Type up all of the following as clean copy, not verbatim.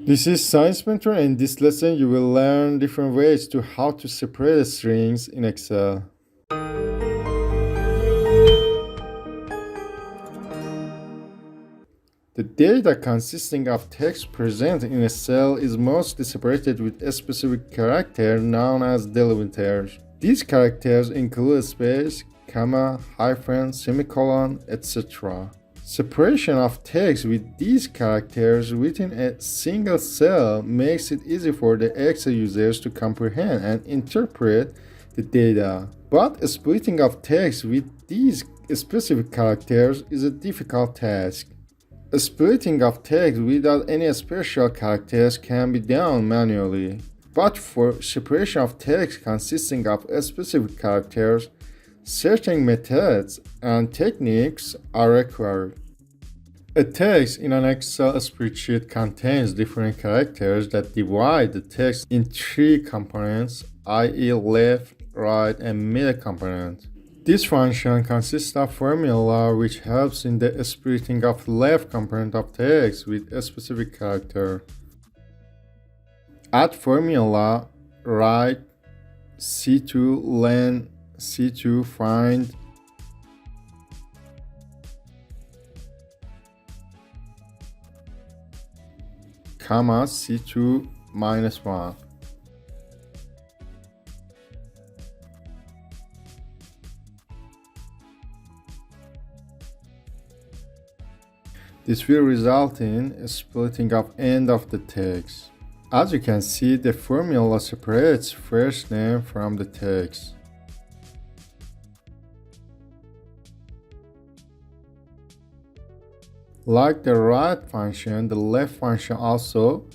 This is Science Mentor. In this lesson, you will learn different ways to how to separate strings in Excel. The data consisting of text present in a cell is mostly separated with a specific character known as delimiters. These characters include space, comma, hyphen, semicolon, etc. Separation of text with these characters within a single cell makes it easy for the Excel users to comprehend and interpret the data. But splitting of text with these specific characters is a difficult task. Splitting of text without any special characters can be done manually, but for separation of text consisting of specific characters, certain methods and techniques are required. A text in an Excel spreadsheet contains different characters that divide the text in three components, i.e. left, right, and middle component. This function consists of formula which helps in the splitting of left component of text with a specific character. Add formula, right, C2, len, C2, find, comma, C2 minus 1. This will result in a splitting of end of the text. As you can see, the formula separates first name from the text. Like the right function, the left function also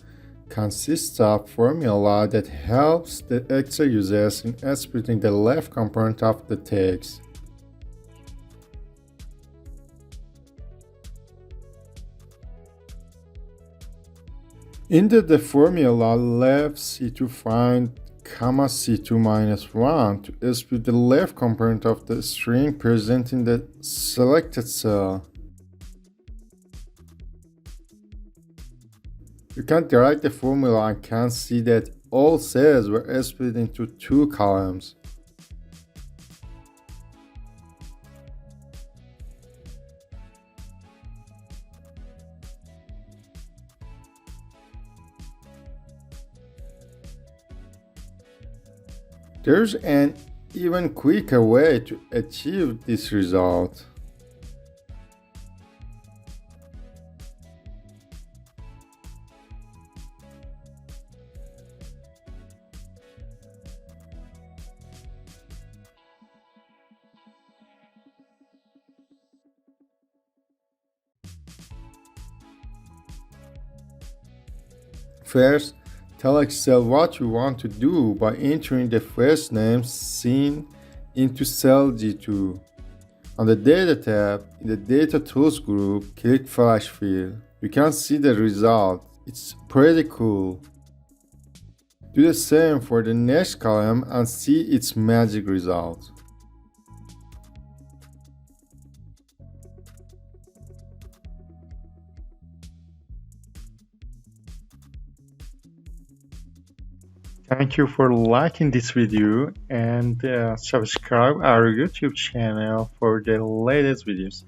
consists of formula that helps the Excel users in splitting the left component of the text. Enter the formula left C2 find, comma C2 minus 1 to split the left component of the string present in the selected cell. You can drag the formula and can see that all cells were split into two columns. There's an even quicker way to achieve this result. First, tell Excel what you want to do by entering the first name seen into cell G2. On the Data tab, in the Data Tools group, click Flash Fill. You can see the result. It's pretty cool. Do the same for the next column and see its magic result. Thank you for liking this video and subscribe our YouTube channel for the latest videos.